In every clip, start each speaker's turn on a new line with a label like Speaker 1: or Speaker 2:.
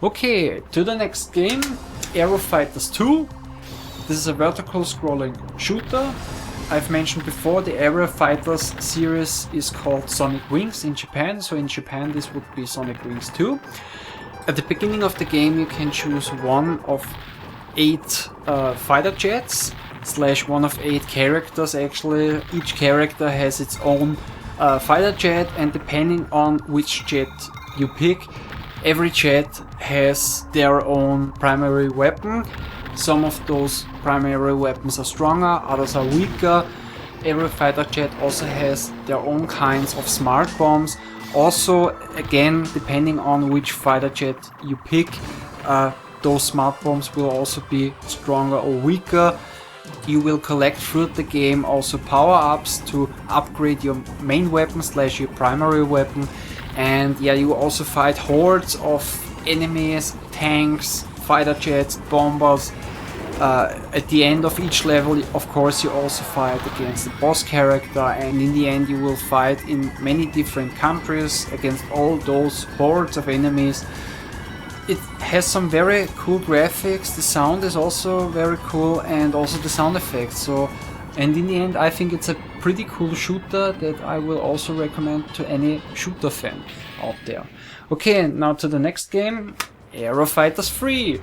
Speaker 1: Okay, to the next game, Aero Fighters 2. This is a vertical scrolling shooter. I've mentioned before the Aero Fighters series is called Sonic Wings in Japan, so in Japan this would be Sonic Wings 2. At the beginning of the game you can choose one of 8 fighter jets, / one of 8 characters actually. Each character has its own fighter jet, and depending on which jet you pick, every jet has their own primary weapon. Some of those primary weapons are stronger, others are weaker. Every fighter jet also has their own kinds of smart bombs. Also, again, depending on which fighter jet you pick, those smart bombs will also be stronger or weaker. You will collect throughout the game also power-ups to upgrade your main weapon / your primary weapon. And yeah, you also fight hordes of enemies, tanks, fighter jets, bombers. At the end of each level, of course, you also fight against the boss character, and in the end you will fight in many different countries against all those hordes of enemies. It has some very cool graphics, the sound is also very cool, and also the sound effects. And in the end I think it's a pretty cool shooter that I will also recommend to any shooter fan out there. Okay, now to the next game, Aero Fighters 3.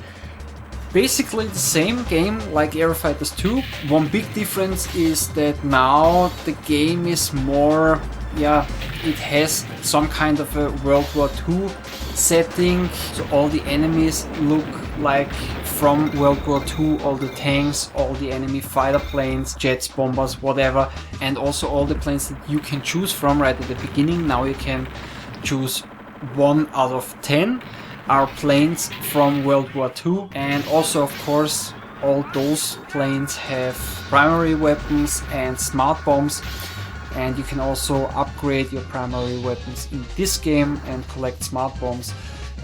Speaker 1: Basically the same game like Aero Fighters 2. One big difference is that now the game is more, it has some kind of a World War II setting. So all the enemies look like from World War II, all the tanks, all the enemy fighter planes, jets, bombers, whatever, and also all the planes that you can choose from right at the beginning. Now you can choose 1 out of 10 are planes from World War II, and also of course all those planes have primary weapons and smart bombs, and you can also upgrade your primary weapons in this game and collect smart bombs.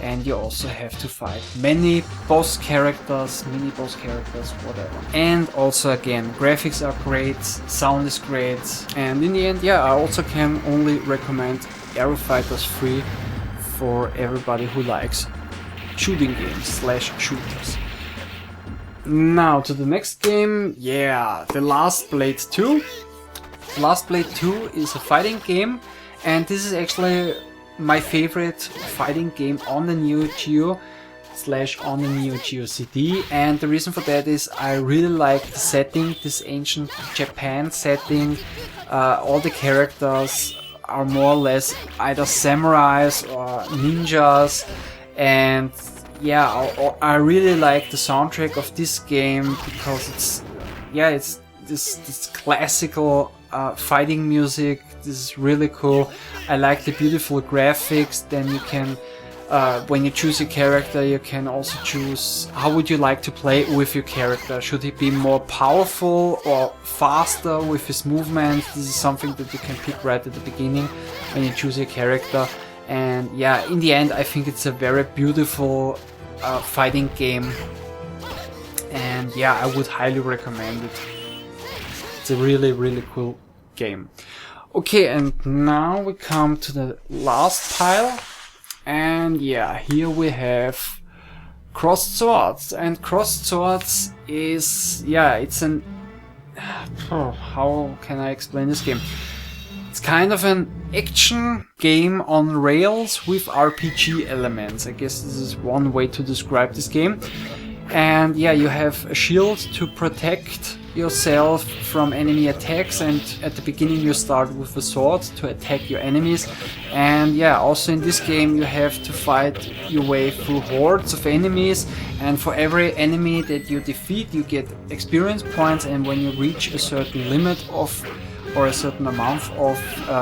Speaker 1: And you also have to fight many boss characters, mini boss characters, whatever. And also again, graphics are great, sound is great, and in the end, I also can only recommend Aero Fighters 3 for everybody who likes shooting games / shooters. Now to the next game, The Last Blade 2. Last Blade 2 is a fighting game, and this is actually my favorite fighting game on the Neo Geo / on the Neo Geo CD, and the reason for that is I really like the setting, this ancient Japan setting. All the characters are more or less either samurais or ninjas, and I really like the soundtrack of this game because it's this classical fighting music. This is really cool. I like the beautiful graphics. Then you can, when you choose your character, you can also choose how would you like to play with your character. Should he be more powerful or faster with his movement? This is something that you can pick right at the beginning when you choose your character. And in the end I think it's a very beautiful fighting game, and I would highly recommend it. It's a really, really cool game. Okay, and now we come to the last pile, and here we have Crossed Swords. And Crossed Swords is, it's an, how can I explain this game? It's kind of an action game on rails with RPG elements. I guess this is one way to describe this game. And you have a shield to protect yourself from enemy attacks, and at the beginning you start with a sword to attack your enemies. And also in this game you have to fight your way through hordes of enemies, and for every enemy that you defeat you get experience points, and when you reach a certain limit of or a certain amount of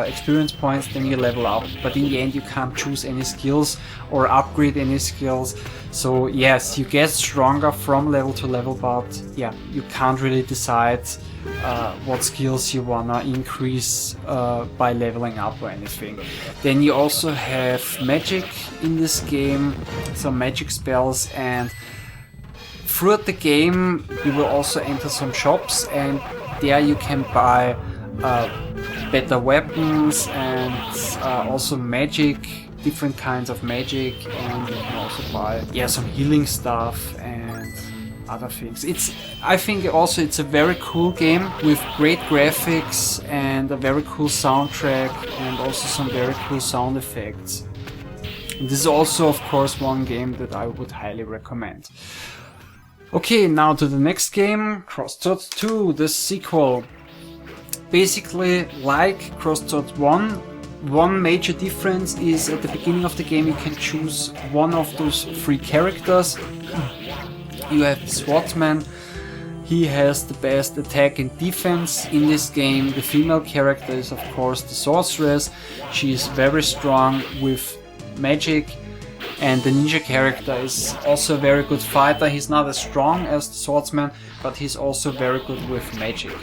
Speaker 1: experience points, then you level up. But in the end you can't choose any skills or upgrade any skills. So yes, you get stronger from level to level, but you can't really decide what skills you wanna increase by leveling up or anything. Then you also have magic in this game, some magic spells, and throughout the game you will also enter some shops, and there you can buy better weapons and also magic different kinds of magic, and you can also buy some healing stuff and other things. I think also it's a very cool game with great graphics and a very cool soundtrack and also some very cool sound effects. And this is also of course one game that I would highly recommend. Okay, now to the next game, Crossroads 2, the sequel. Basically, like Crossroads 1, one major difference is at the beginning of the game you can choose one of those 3 characters. You have the swordsman. He has the best attack and defense in this game. The female character is of course the sorceress. She is very strong with magic. And the ninja character is also a very good fighter. He's not as strong as the swordsman, but he's also very good with magic.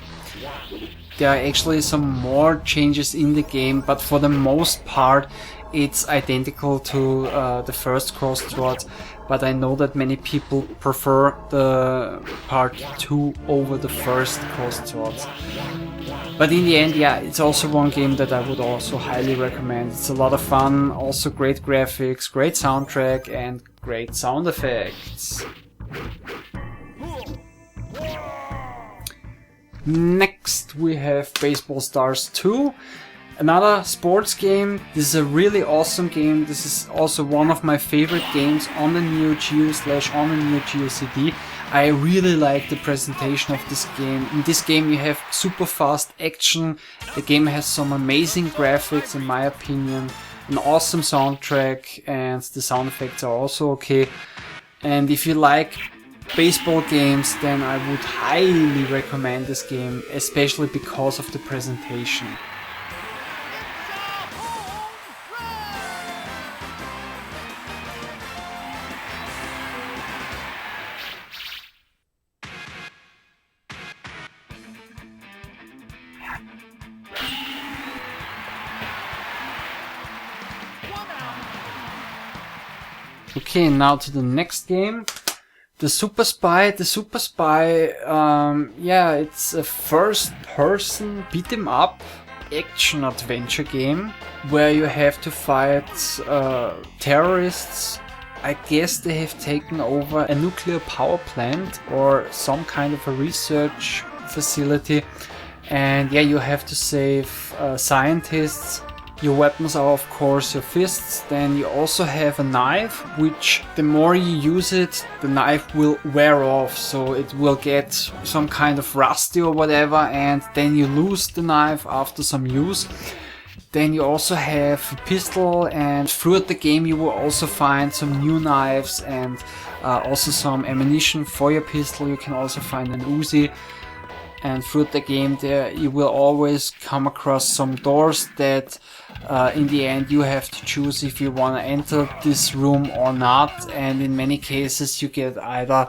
Speaker 1: There are actually some more changes in the game, but for the most part it's identical to the first Crossroads. But I know that many people prefer the part 2 over the first Crossroads. But in the end, yeah, it's also one game that I would also highly recommend. It's a lot of fun, also great graphics, great soundtrack and great sound effects. Next we have Baseball Stars 2. Another sports game. This is a really awesome game. This is also one of my favorite games on the Neo Geo / on the Neo Geo CD. I really like the presentation of this game. In this game you have super fast action. The game has some amazing graphics in my opinion, an awesome soundtrack, and the sound effects are also okay. And if you like baseball games, then I would highly recommend this game, especially because of the presentation. Okay, now to the next game, the Super Spy. The Super Spy, yeah, it's a first-person beat-em-up action-adventure game where you have to fight terrorists. I guess they have taken over a nuclear power plant or some kind of a research facility, and yeah, you have to save scientists. Your weapons are of course your fists. Then you also have a knife, which the more you use it, the knife will wear off, so it will get some kind of rusty or whatever, and then you lose the knife after some use. Then you also have a pistol, and throughout the game you will also find some new knives and also some ammunition for your pistol. You can also find an Uzi. And throughout the game there you will always come across some doors that in the end you have to choose if you want to enter this room or not, and in many cases you get either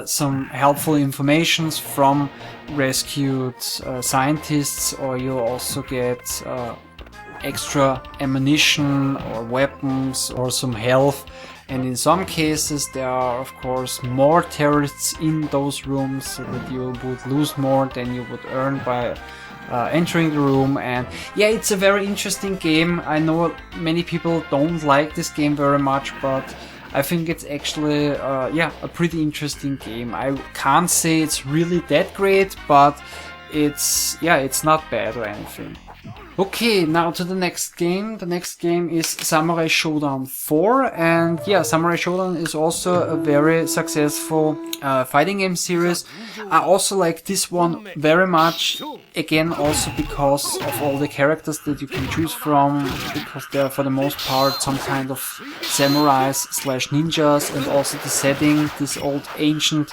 Speaker 1: some helpful informations from rescued scientists, or you also get extra ammunition or weapons or some health. And in some cases there are of course more terrorists in those rooms, so that you would lose more than you would earn by entering the room. And yeah, it's a very interesting game. I know many people don't like this game very much, but I think it's actually yeah, a pretty interesting game. I can't say it's really that great, but it's not bad or anything. Okay, now to the next game. The next game is Samurai Shodown 4, and yeah, Samurai Shodown is also a very successful fighting game series. I also like this one very much, again also because of all the characters that you can choose from, because they are for the most part some kind of samurais / ninjas, and also the setting, this old ancient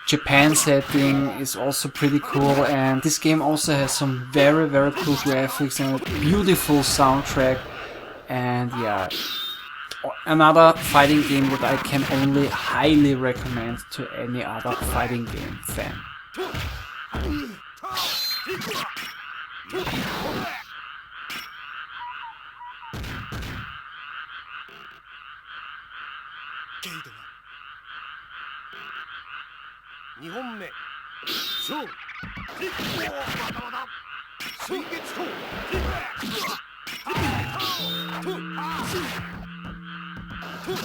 Speaker 1: Japan setting, is also pretty cool. And this game also has some very cool graphics and a beautiful soundtrack, and yeah, another fighting game that I can only highly recommend to any other fighting game fan. Okay,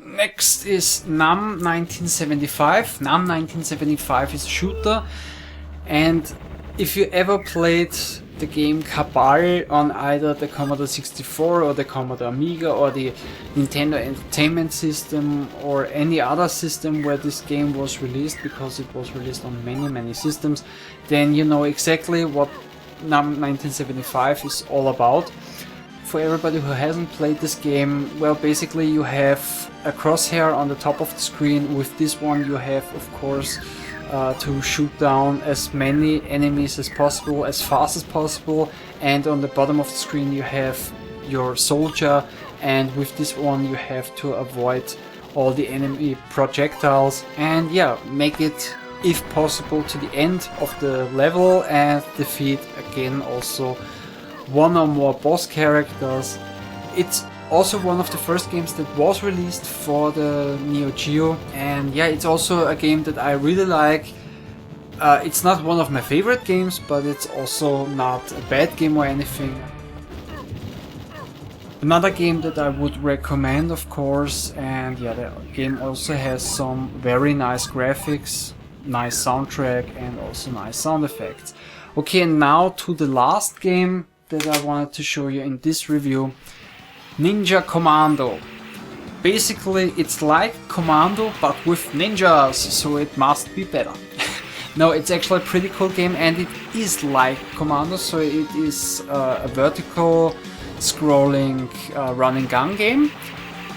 Speaker 1: next is NAM 1975. NAM 1975 is a shooter, and if you ever played the game Cabal on either the Commodore 64 or the Commodore Amiga or the Nintendo Entertainment System or any other system where this game was released, because it was released on many systems, then you know exactly what NAM 1975 is all about. For everybody who hasn't played this game, well, basically you have a crosshair on the top of the screen. With this one you have, of course, to shoot down as many enemies as possible, as fast as possible, and on the bottom of the screen you have your soldier, and with this one you have to avoid all the enemy projectiles and yeah, make it, if possible, to the end of the level and defeat again also one or more boss characters. It's also one of the first games that was released for the Neo Geo, and yeah, it's also a game that I really like. It's not one of my favorite games, but it's also not a bad game or anything. Another game that I would recommend, of course, and yeah, the game also has some very nice graphics, nice soundtrack, and also nice sound effects. Okay, and now to the last game that I wanted to show you in this review, Ninja Commando. Basically it's like Commando but with ninjas, so it must be better. No, it's actually a pretty cool game, and it is like Commando, so it is a vertical scrolling run and gun game.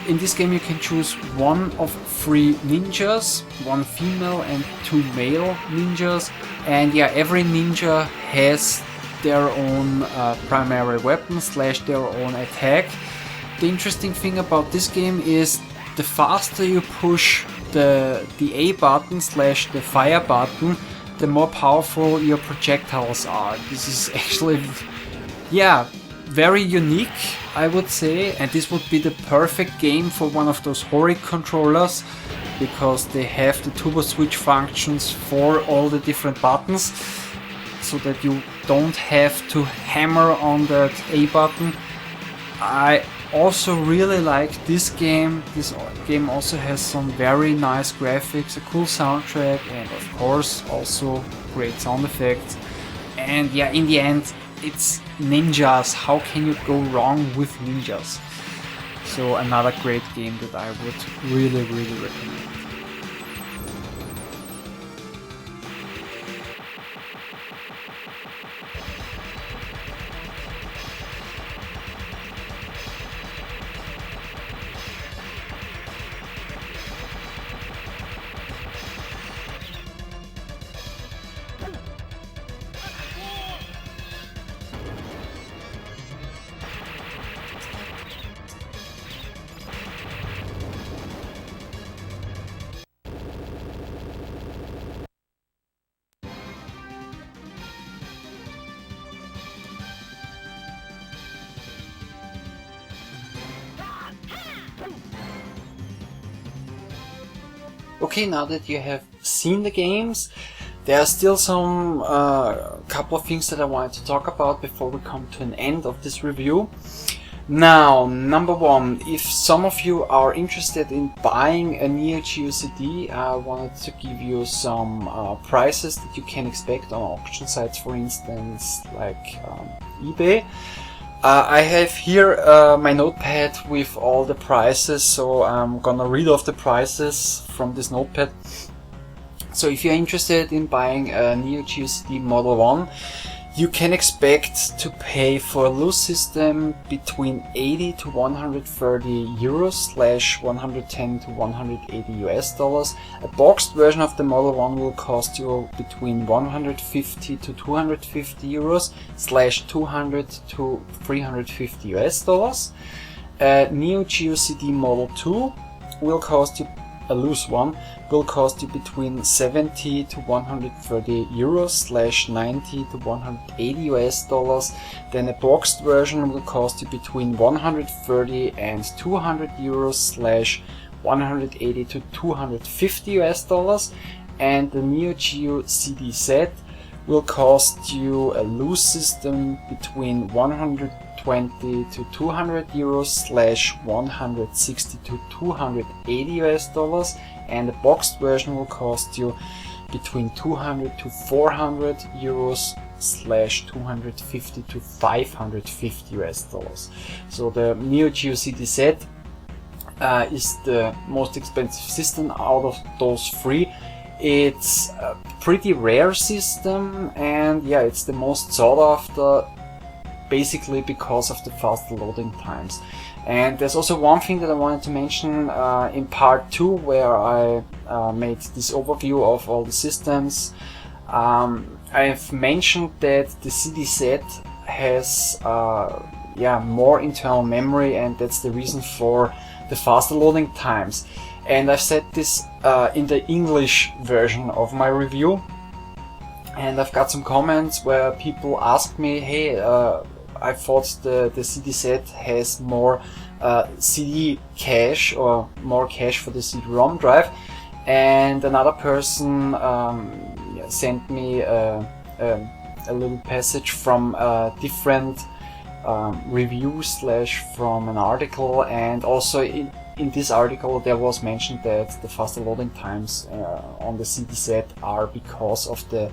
Speaker 1: In this game you can choose one of 3 ninjas, 1 female and 2 male ninjas, and yeah, every ninja has their own primary weapon / their own attack. The interesting thing about this game is the faster you push the A button / the fire button, the more powerful your projectiles are. This is actually, yeah, very unique, I would say, and this would be the perfect game for one of those Hori controllers, because they have the turbo switch functions for all the different buttons, so that you don't have to hammer on that A button. I also really like this game. This game also has some very nice graphics, a cool soundtrack, and of course also great sound effects. And yeah, in the end, it's ninjas. How can you go wrong with ninjas? So another great game that I would really recommend. Okay, now that you have seen the games, there are still some couple of things that I wanted to talk about before we come to an end of this review. Now, number one, if some of you are interested in buying a Neo Geo CD, I wanted to give you some prices that you can expect on auction sites, for instance, like eBay. I have here my notepad with all the prices, so I'm gonna read off the prices from this notepad. So if you're interested in buying a Neo Geo CD Model 1, you can expect to pay for a loose system between 80 to 130 euros / 110 to 180 US dollars. A boxed version of the Model 1 will cost you between 150 to 250 euros / 200 to 350 US dollars. A Neo Geo CD Model 2 will cost you a loose one, will cost you between 70 to 130 euros / 90 to 180 US dollars. Then a boxed version will cost you between 130 and 200 euros / 180 to 250 US dollars. And the Neo Geo CD set will cost you a loose system between 120 to 200 euros / 160 to 280 US dollars, and the boxed version will cost you between 200 to 400 euros / 250 to 550 US dollars. So the Neo Geo CD set is the most expensive system out of those three. It's a pretty rare system, and yeah, it's the most sought after, basically because of the fast loading times. And there's also one thing that I wanted to mention in part 2, where I made this overview of all the systems. I've mentioned that the CD set has more internal memory, and that's the reason for the faster loading times. And I've said this in the English version of my review, and I've got some comments where people ask me, hey, I thought the CD set has more CD cache or more cache for the CD-ROM drive, and another person sent me a little passage from a different review / from an article, and also in this article there was mentioned that the faster loading times on the CD set are because of the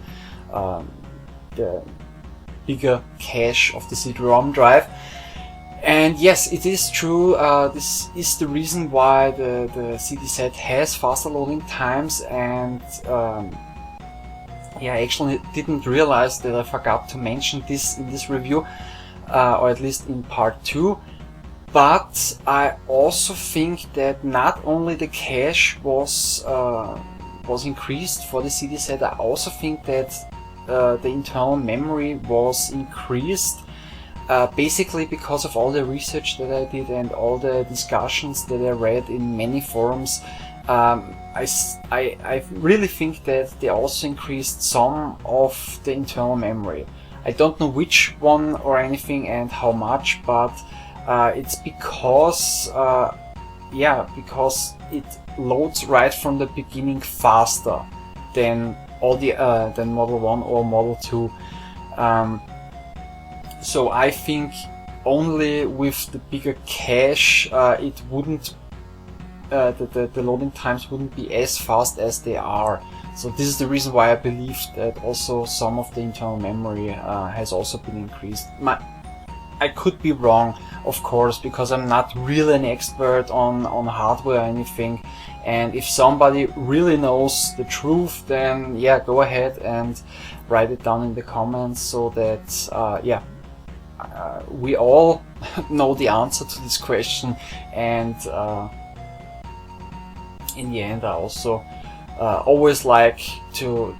Speaker 1: bigger cache of the CD-ROM drive. And yes, it is true, this is the reason why the CD set has faster loading times, and I actually didn't realize that I forgot to mention this in this review, or at least in part 2. But I also think that not only the cache was increased for the CD set, I also think that the internal memory was increased, basically because of all the research that I did and all the discussions that I read in many forums. I really think that they also increased some of the internal memory. I don't know which one or anything and how much, but it's because because it loads right from the beginning faster than all the than Model 1 or Model 2. So I think only with the bigger cache it wouldn't the loading times wouldn't be as fast as they are. So this is the reason why I believe that also some of the internal memory has also been increased. I could be wrong, of course, because I'm not really an expert on hardware or anything. And if somebody really knows the truth, then yeah, go ahead and write it down in the comments, so that we all know the answer to this question. And in the end, I also always like to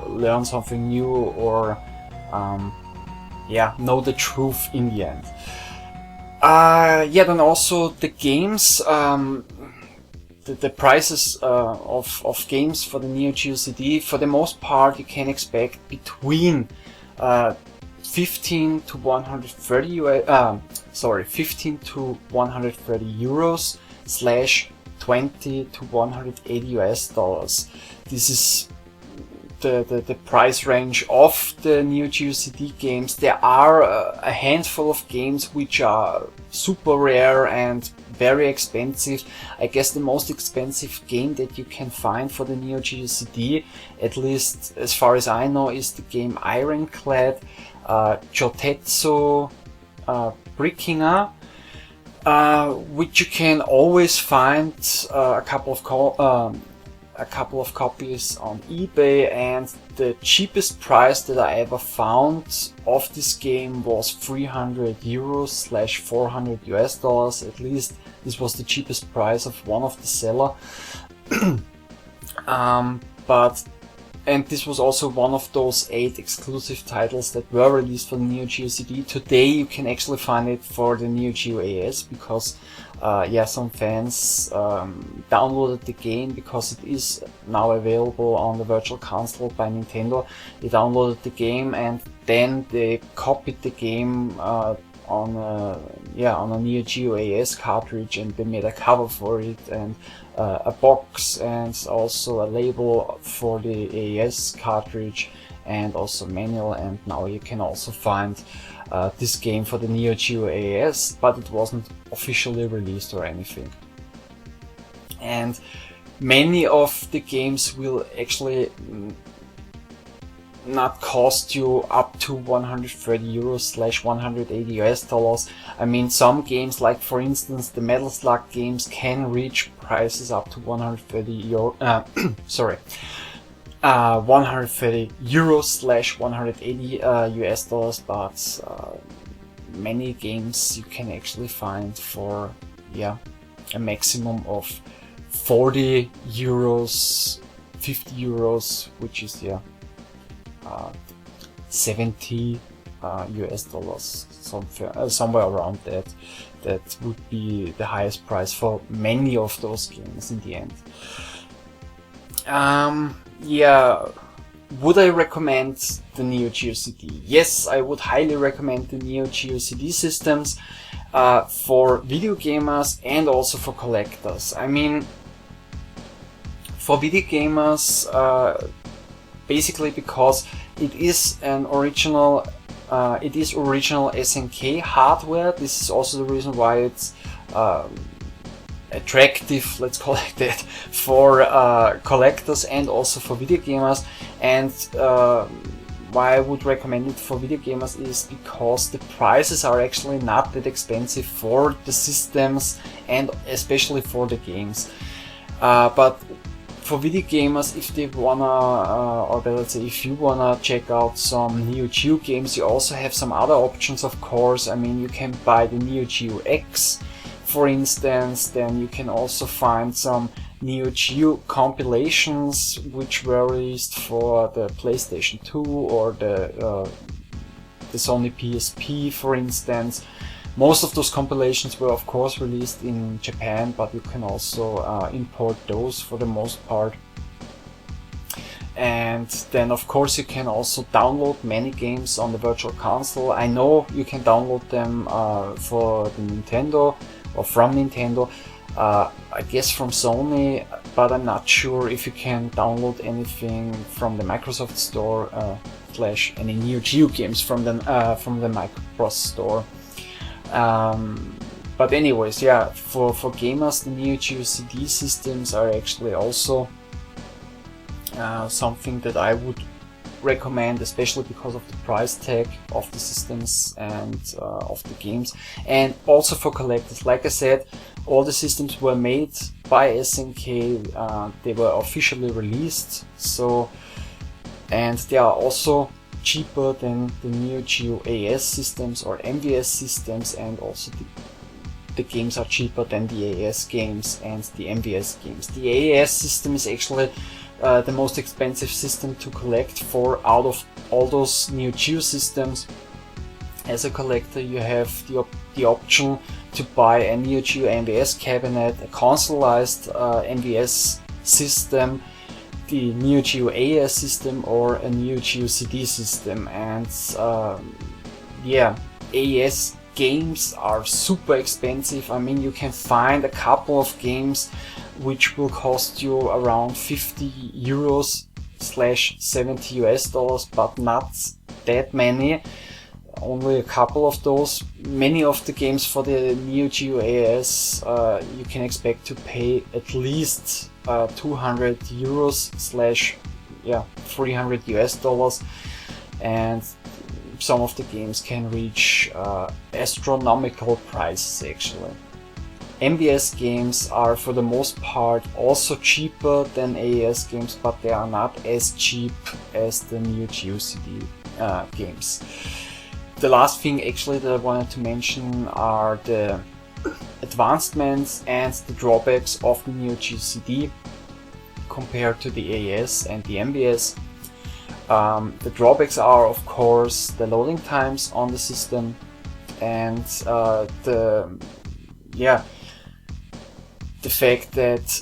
Speaker 1: learn something new, or know the truth in the end. Then also the games, the prices of games for the Neo Geo CD, for the most part you can expect between 15 to 130 euros / 20 to 180 US dollars. This is the price range of the Neo Geo CD games. There are a handful of games which are super rare and very expensive. I guess the most expensive game that you can find for the Neo Geo CD, at least as far as I know, is the game Ironclad Jotetsu Brickinger, which you can always find a couple of copies on eBay, and the cheapest price that I ever found of this game was 300 euros / 400 US dollars. At least this was the cheapest price of one of the seller. And this was also one of those 8 exclusive titles that were released for the Neo Geo CD. Today you can actually find it for the Neo Geo AS, because yeah, some fans downloaded the game because it is now available on the Virtual Console by Nintendo. They downloaded the game and then they copied the game on a Neo Geo AES cartridge, and they made a cover for it and a box and also a label for the AES cartridge and also manual, and now you can also find this game for the Neo Geo AES, but it wasn't officially released or anything. And many of the games will actually not cost you up to 130 euros / 180 US dollars. I mean, some games, like for instance the Metal Slug games, can reach prices up to 130 euro, 130 euros / 180 US dollars, but many games you can actually find for a maximum of 40 euros, 50 euros, which is 70 US dollars, somewhere around that. That would be the highest price for many of those games in the end. Would I recommend the Neo Geo CD? Yes, I would highly recommend the Neo Geo CD systems for video gamers and also for collectors. I mean, for video gamers, basically because it is an original SNK hardware. This is also the reason why it's attractive, let's call it that, for collectors and also for video gamers. And why I would recommend it for video gamers is because the prices are actually not that expensive for the systems and especially for the games. But for video gamers, if they wanna, or let's say if you wanna check out some Neo Geo games, you also have some other options, of course. I mean, you can buy the Neo Geo X, for instance. Then you can also find some Neo Geo compilations which were released for the PlayStation 2 or the Sony PSP, for instance. Most of those compilations were of course released in Japan, but you can also import those for the most part. And then of course you can also download many games on the Virtual Console. I know you can download them for the Nintendo or from Nintendo, I guess from Sony, but I'm not sure if you can download anything from the Microsoft Store / any Neo Geo games from the Microsoft Store. But anyways, yeah, for gamers, the Neo Geo CD systems are actually also something that I would recommend, especially because of the price tag of the systems and of the games, and also for collectors. Like I said, all the systems were made by SNK, they were officially released, so, and they are also cheaper than the Neo Geo AES systems or MVS systems, and also the games are cheaper than the AES games and the MVS games. The AES system is actually the most expensive system to collect for out of all those Neo Geo systems. As a collector, you have the option to buy a Neo Geo MVS cabinet, a consoleized MVS system, the Neo Geo AES system, or a Neo Geo CD system. And AES games are super expensive. I mean, you can find a couple of games which will cost you around 50 euros / 70 US dollars, but not that many. Only a couple of those. Many of the games for the Neo Geo AES you can expect to pay at least 200 euros / 300 US dollars, and some of the games can reach astronomical prices actually. MVS games are for the most part also cheaper than AES games, but they are not as cheap as the Neo Geo CD games. The last thing actually that I wanted to mention are the advancements and the drawbacks of the Neo Geo CD compared to the AES and the MVS. The drawbacks are, of course, the loading times on the system and the fact that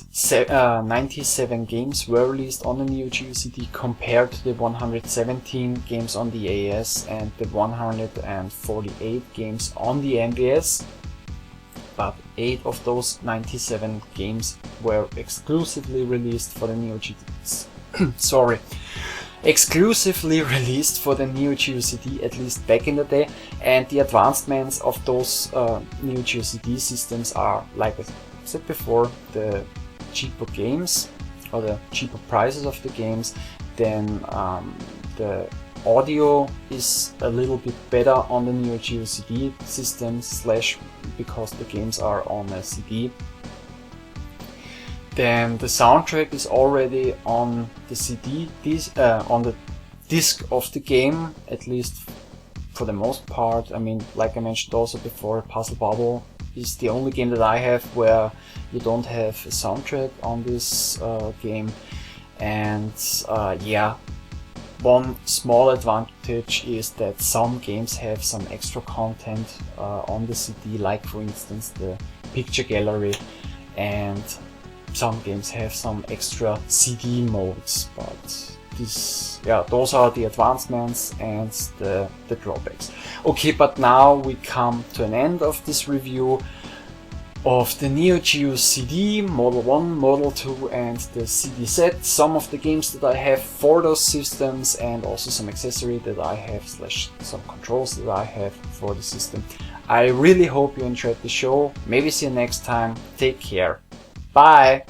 Speaker 1: 97 games were released on the Neo Geo CD compared to the 117 games on the AES and the 148 games on the NVS. But 8 of those 97 games were exclusively released for the Neo Geo exclusively released for the Neo Geo CD, at least back in the day, and the advancements of those Neo Geo CD systems are, like I said before, the cheaper games or the cheaper prices of the games. Then the audio is a little bit better on the Neo Geo CD system / because the games are on a CD. Then the soundtrack is already on the CD, on the disc of the game, at least for the most part. I mean, like I mentioned also before, Puzzle Bubble is the only game that I have where you don't have a soundtrack on this game. And yeah, one small advantage is that some games have some extra content on the CD, like for instance the picture gallery, and some games have some extra CD modes, but those are the advancements and the drawbacks. Okay, but now we come to an end of this review of the Neo Geo CD, Model 1, Model 2 and the CD set, some of the games that I have for those systems and also some accessory that I have / some controls that I have for the system. I really hope you enjoyed the show. Maybe see you next time. Take care. Bye!